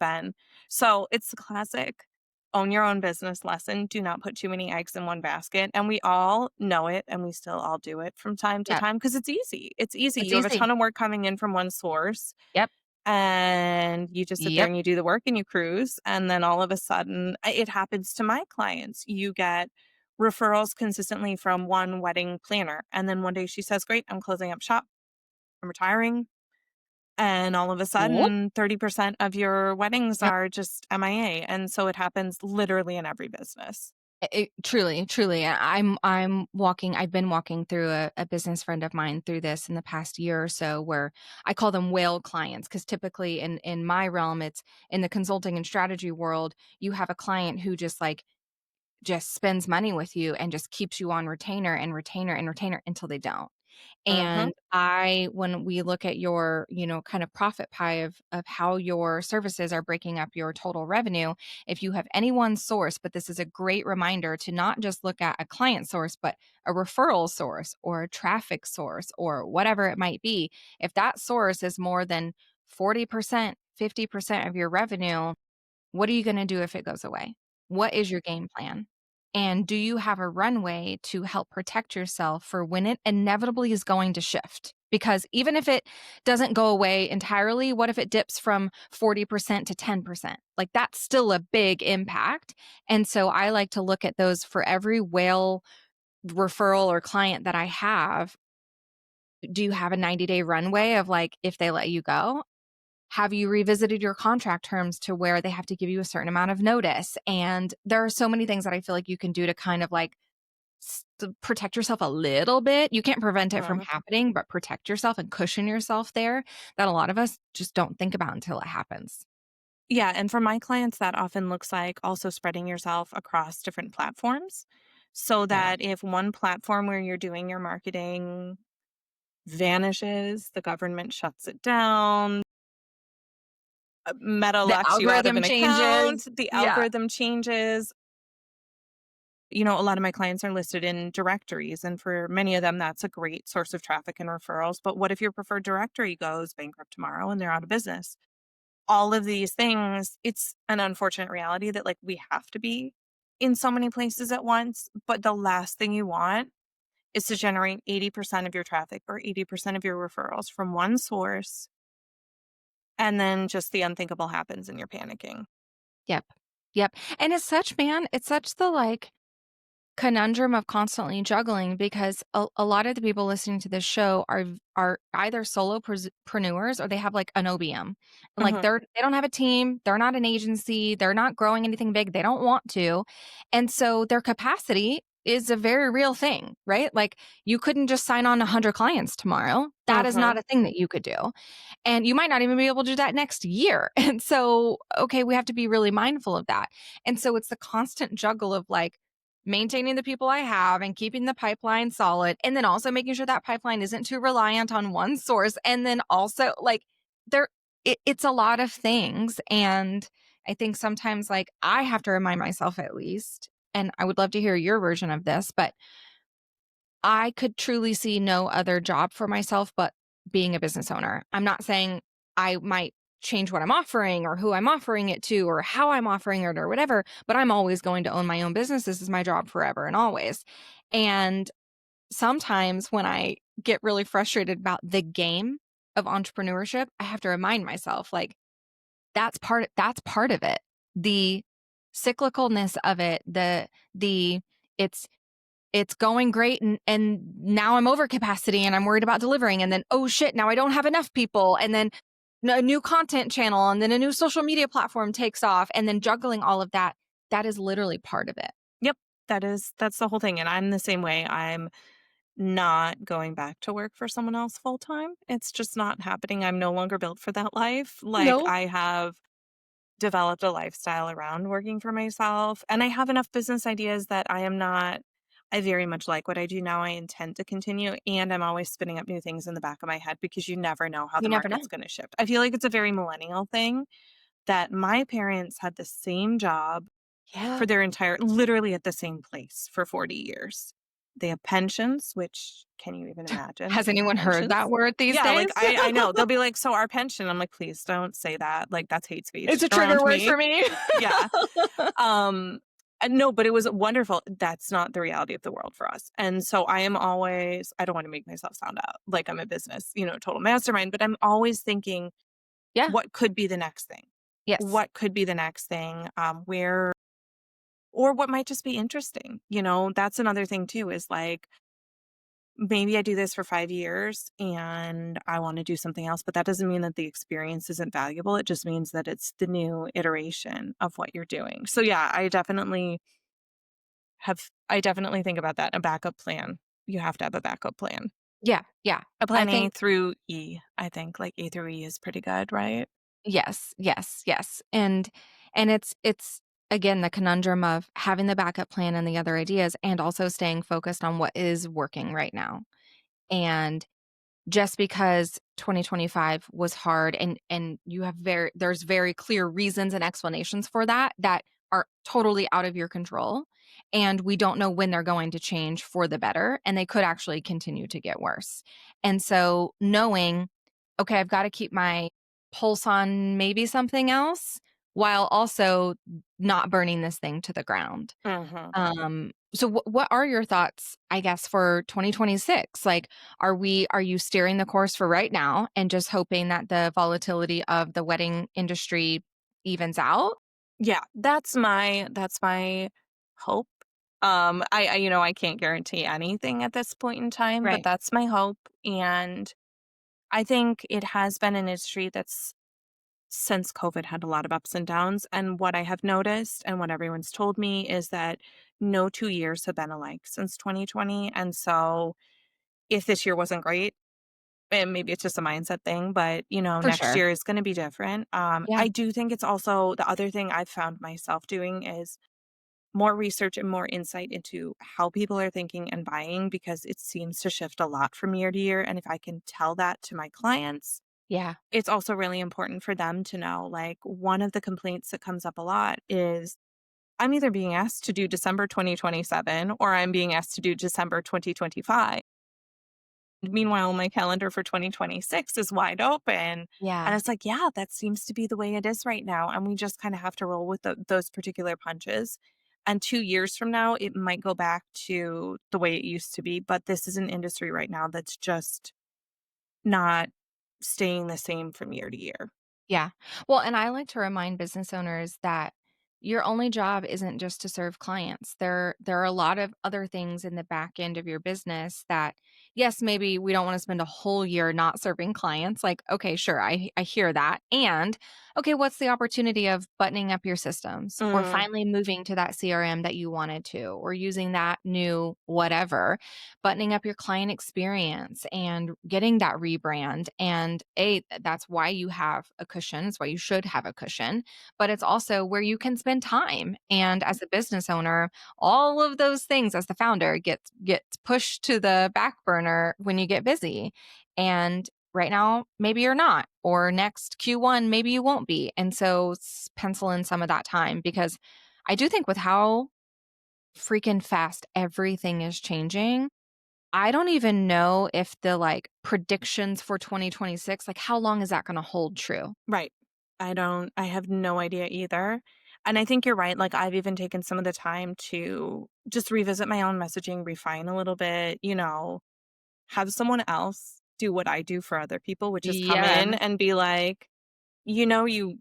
the classic own your own business lesson. Do not put too many eggs in one basket, and we all know it, and we still all do it from time to yep. time because it's easy. It's easy. It's You have a easy. ton of work coming in from one source, Yep, and you just sit there yep, and you do the work and you cruise, and then all of a sudden it happens to my clients. You get referrals consistently from one wedding planner, and then one day she says, "Great, I'm closing up shop, I'm retiring," and all of a whoop, sudden 30% of your weddings yep. are just MIA, and so it happens literally in every business. Truly, truly, I've been walking through a business friend of mine through this in the past year or so, where I call them whale clients, because typically in my realm, it's in the consulting and strategy world, you have a client who just spends money with you and just keeps you on retainer and retainer and retainer until they don't. Mhm. And when we look at your, kind of profit pie of how your services are breaking up your total revenue, if you have any one source, but this is a great reminder to not just look at a client source, but a referral source or a traffic source or whatever it might be. If that source is more than 40%, 50% of your revenue, what are you going to do if it goes away? What is your game plan? And do you have a runway to help protect yourself for when it inevitably is going to shift? Because even if it doesn't go away entirely, what if it dips from 40% to 10%? Like that's still a big impact. And so I like to look at those for every whale referral or client that I have. Do you have a 90-day runway of like if they let you go? Have you revisited your contract terms to where they have to give you a certain amount of notice? And there are so many things that I feel like you can do to kind of like to protect yourself a little bit. You can't prevent it from Mhm. happening, but protect yourself and cushion yourself there that a lot of us just don't think about until it happens. Yeah, and for my clients, that often looks like also spreading yourself across different platforms so Yeah. that if one platform where you're doing your marketing vanishes, the government shuts it down, Meta The locks you out of algorithm an changes. account, the Yeah. algorithm changes. A lot of my clients are listed in directories, and for many of them, that's a great source of traffic and referrals. But what if your preferred directory goes bankrupt tomorrow and they're out of business? All of these things, it's an unfortunate reality that like we have to be in so many places at once. But the last thing you want is to generate 80% of your traffic or 80% of your referrals from one source. And then just the unthinkable happens and you're panicking. Yep. Yep. And it's such the like conundrum of constantly juggling because a lot of the people listening to this show are either solopreneurs or they have like an OBM. Like Hmm. they don't have a team, they're not an agency, they're not growing anything big, they don't want to. And so their capacity is a very real thing, right? Like you couldn't just sign on 100 clients tomorrow. That is Hmm. not a thing that you could do. And you might not even be able to do that next year. And so, okay, we have to be really mindful of that. And so it's the constant juggle of like maintaining the people I have and keeping the pipeline solid. And then also making sure that pipeline isn't too reliant on one source. And then also like there, it's a lot of things. And I think sometimes like I have to remind myself at least, and I would love to hear your version of this, but I could truly see no other job for myself but being a business owner. I'm not saying I might change what I'm offering or who I'm offering it to or how I'm offering it or whatever, but I'm always going to own my own business. This is my job forever and always. And sometimes when I get really frustrated about the game of entrepreneurship, I have to remind myself like that's part of it. The cyclicalness of it, the it's it's going great and now I'm over capacity and I'm worried about delivering and then oh shit now I don't have enough people and then a new content channel and then a new social media platform takes off and then juggling all of that, that is literally part of it. Yep. That's the whole thing. And I'm the same way. I'm not going back to work for someone else full time. It's just not happening. I'm no longer built for that life. Like No. I have developed a lifestyle around working for myself, and I have enough business ideas that I very much like what I do now. I intend to continue, and I'm always spinning up new things in the back of my head because you never know how You the never market's know. going to shift. I feel like it's a very millennial thing that my parents had the same job Yeah. for their entire literally at the same place for 40 years. They have pensions, which can you even imagine? Has anyone heard Pensions? that word these Yeah, like, days? I know. They'll be like, "So our pension." I'm like, "Please don't say that, like, that's hate It's speech a trigger around word me." for me. Yeah. Um, no, but it was wonderful. That's not the reality of the world for us, and so I don't wanna make myself sound out like I'm a business, total mastermind, but I'm always thinking, Yeah. "What could be the next thing? Yes. What could be the next thing?" Where or what might just be interesting, That's another thing too is, like, maybe I do this for 5 years and I wanna do something else, but that doesn't mean that the experience isn't valuable, it just means that it's the new iteration of what you're doing. So, yeah, I definitely think about that, a backup plan. You have to have a backup plan. Yeah. Yeah. A I plan A think through E, I think, like, A through E is pretty good, right? yes, yes, yes. And it's again the conundrum of having the backup plan and the other ideas and also staying focused on what is working right now. And just because 2025 was hard and you have there's very clear reasons and explanations for that that are totally out of your control, and we don't know when they're going to change for the better, and they could actually continue to get worse. And so knowing, okay, I've got to keep my pulse on maybe something else while also not burning this thing to the ground. Mhm. So what are your thoughts, I guess, for 2026? Like, are you steering the course for right now and just hoping that the volatility of the wedding industry evens out? Yeah, that's my hope. I can't guarantee anything at this point in time, but Right. that's my hope, and I think it has been an industry that's since COVID had a lot of ups and downs, and what I have noticed and what everyone's told me is that no 2 years have been alike since 2020, and so if this year wasn't great, and maybe it's just a mindset thing, but, For next sure. year is gonna be different. Yeah. I do think it's also the other thing I've found myself doing is more research and more insight into how people are thinking and buying because it seems to shift a lot from year to year, and if I can tell that to my clients, Yeah. it's also really important for them to know, like, one of the complaints that comes up a lot is, "I'm either being asked to do December 2027 or I'm being asked to do December 2025. Meanwhile, my calendar for 2026 is wide open." And Yeah. it's like, yeah, that seems to be the way it is right now. And we just kind of have to roll with those particular punches. And 2 years from now, it might go back to the way it used to be. But this is an industry right now that's just not staying the same from year to year. Yeah. Well, and I like to remind business owners that your only job isn't just to serve clients. There are a lot of other things in the back end of your business that, yes, maybe we don't want to spend a whole year not serving clients. Like, okay, sure, I hear that. And okay, what's the opportunity of buttoning up your systems or Mm, finally moving to that CRM that you wanted to, or using that new whatever, buttoning up your client experience and getting that rebrand. And that's why you have a cushion. It's why you should have a cushion, but it's also where you can spend time. And as a business owner, all of those things as the founder gets pushed to the back burner when you get busy. And right now, maybe you're not, or next Q1, maybe you won't be. And so pencil in some of that time, because I do think with how freaking fast everything is changing, I don't even know if the, like, predictions for 2026, like, how long is that gonna hold true? right. I have no idea either. And I think you're right. Like, I've even taken some of the time to just revisit my own messaging, refine a little bit, have someone else do what I do for other people, which is come Yeah. in and be like, "You know, you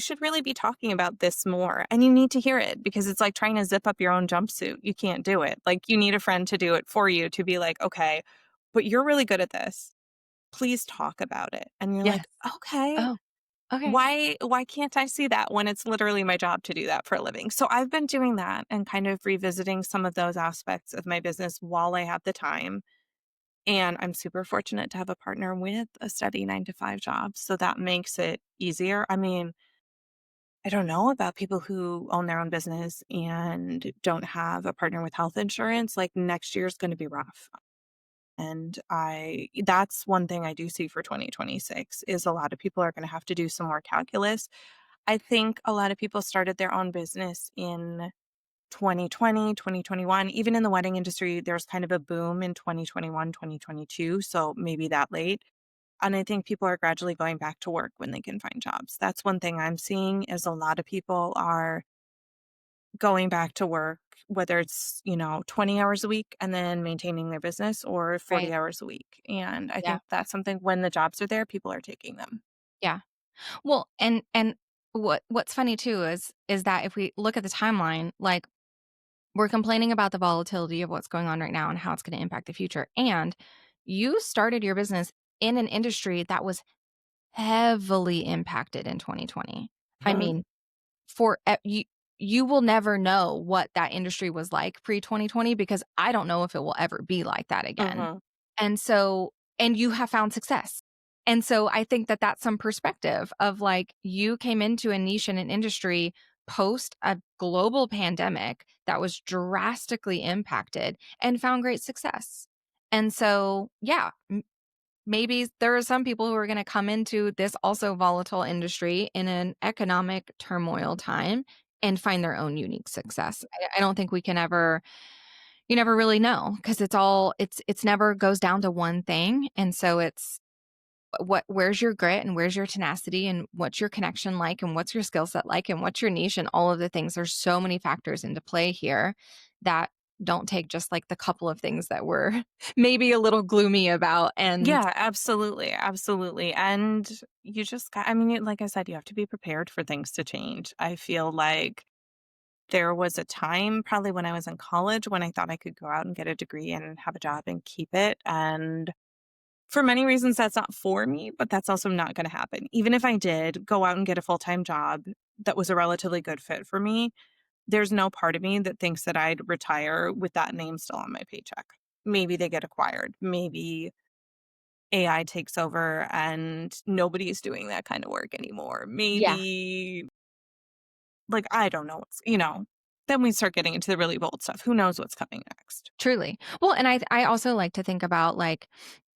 should really be talking about this more, and you need to hear it," because it's like trying to zip up your own jumpsuit. You can't do it. Like, you need a friend to do it for you to be like, "Okay, but you're really good at this. Please talk about it." And you're Yes. like, "Okay, Oh, okay. why can't I see that when it's literally my job to do that for a living?" So I've been doing that and kind of revisiting some of those aspects of my business while I have the time. And I'm super fortunate to have a partner with a steady 9 to 5 job. So that makes it easier. I mean, I don't know about people who own their own business and don't have a partner with health insurance. Like, next year is going to be rough. And that's one thing I do see for 2026 is a lot of people are going to have to do some more calculus. I think a lot of people started their own business in 2020, 2021. Even in the wedding industry, there's kind of a boom in 2021, 2022. So maybe that late. And I think people are gradually going back to work when they can find jobs. That's one thing I'm seeing is a lot of people are going back to work, whether it's, 20 hours a week and then maintaining their business or 40 Right. hours a week. And I Yeah. think that's something when the jobs are there, people are taking them. Yeah. Well, and what's funny too is that if we look at the timeline, like, we're complaining about the volatility of what's going on right now and how it's gonna impact the future, and you started your business in an industry that was heavily impacted in 2020. I Mhm. mean, for you will never know what that industry was like pre-2020, because I don't know if it will ever be like that again. Mhm. And so, and you have found success. And so I think that that's some perspective of, like, you came into a niche in an industry post a global pandemic that was drastically impacted and found great success. And so, yeah, maybe there are some people who are going to come into this also volatile industry in an economic turmoil time and find their own unique success. I don't think we can ever, you never really know because it's never goes down to one thing. And so it's where's your grit and where's your tenacity and what's your connection like and what's your skill set like and what's your niche and all of the things. There's so many factors into play here that don't take just like the couple of things that we're maybe a little gloomy about. And Yeah, absolutely, absolutely, and you just got I mean, like I said, you have to be prepared for things to change. I feel like there was a time probably when I was in college when I thought I could go out and get a degree and have a job and keep it, and for many reasons, that's not for me, but that's also not gonna happen. Even if I did go out and get a full-time job that was a relatively good fit for me, there's no part of me that thinks that I'd retire with that name still on my paycheck. Maybe they get acquired. Maybe AI takes over and nobody's doing that kind of work anymore. yeah, Maybe, like, I don't know then we start getting into the really bold stuff. Who knows what's coming next? truly. Well, and I also like to think about like,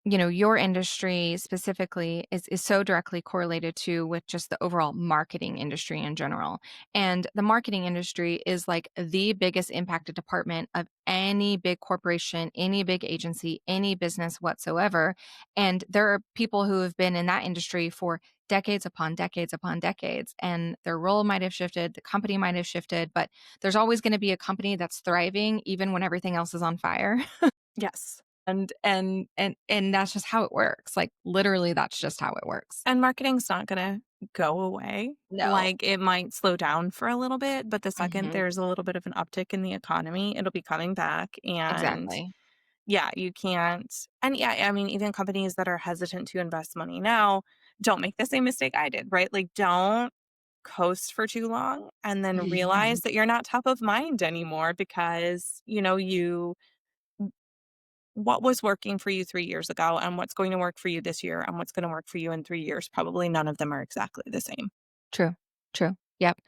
your industry specifically is so directly correlated to with just the overall marketing industry in general. And the marketing industry is like the biggest impacted department of any big corporation, any big agency, any business whatsoever. And there are people who have been in that industry for decades upon decades upon decades, and their role might have shifted, the company might have shifted, but there's always going to be a company that's thriving even when everything else is on fire. Yes. And that's just how it works. Like, literally, that's just how it works. And marketing's not gonna go away. No. Like, it might slow down for a little bit, but the second Mhm. there's a little bit of an uptick in the economy, it'll be coming back, and Exactly. yeah, you can't and yeah, I mean, even companies that are hesitant to invest money now, don't make the same mistake I did, right? Like, don't coast for too long and then realize that you're not top of mind anymore because, you what was working for you 3 years ago and what's going to work for you this year and what's gonna work for you in 3 years, probably none of them are exactly the same. True. True. Yep.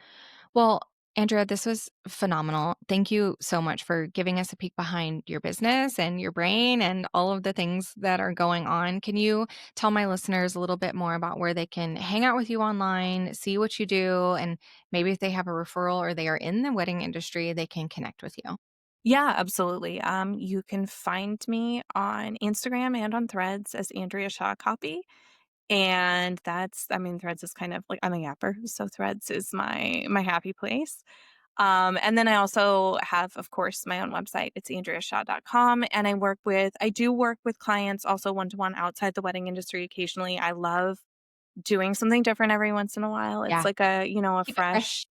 Well, Andrea, this was phenomenal. Thank you so much for giving us a peek behind your business and your brain and all of the things that are going on. Can you tell my listeners a little bit more about where they can hang out with you online, see what you do, and maybe if they have a referral or they are in the wedding industry, they can connect with you? Yeah, absolutely. You can find me on Instagram and on Threads as Andrea Shaw Copy. And I mean, Threads is kind of like I'm a yapper, so Threads is my happy place. And then I also have, of course, my own website. It's andreashaw.com. And I do work with clients also one to one outside the wedding industry occasionally. I love doing something different every once in a while. It's Yeah. like a Keep it fresh fresh.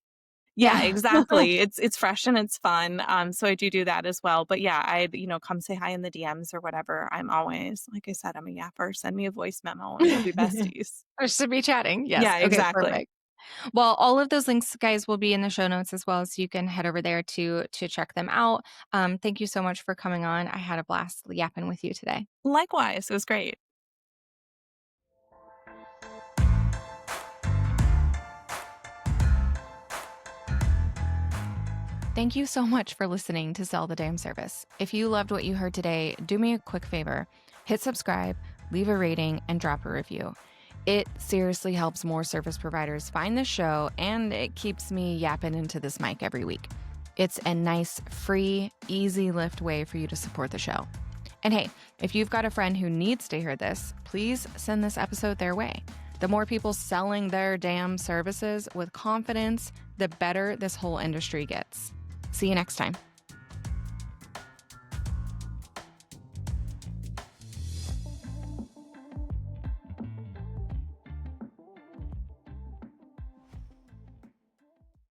yeah, Yeah. exactly. It's fresh and it's fun. So I do that as well. But yeah, come say hi in the DMs or whatever. I'm always, like I said, I'm a yapper. Send me a voice memo and we'll be besties. Or should be chatting. Yes. Yeah, Okay, exactly. perfect. Well, all of those links, guys, will be in the show notes as well, so you can head over there to check them out. Thank you so much for coming on. I had a blast yapping with you today. Likewise, it was great. Thank you so much for listening to Sell the Damn Service. If you loved what you heard today, do me a quick favor. Hit subscribe, leave a rating, and drop a review. It seriously helps more service providers find the show, and it keeps me yapping into this mic every week. It's a nice, free, easy lift way for you to support the show. And hey, if you've got a friend who needs to hear this, please send this episode their way. The more people selling their damn services with confidence, the better this whole industry gets. See you next time.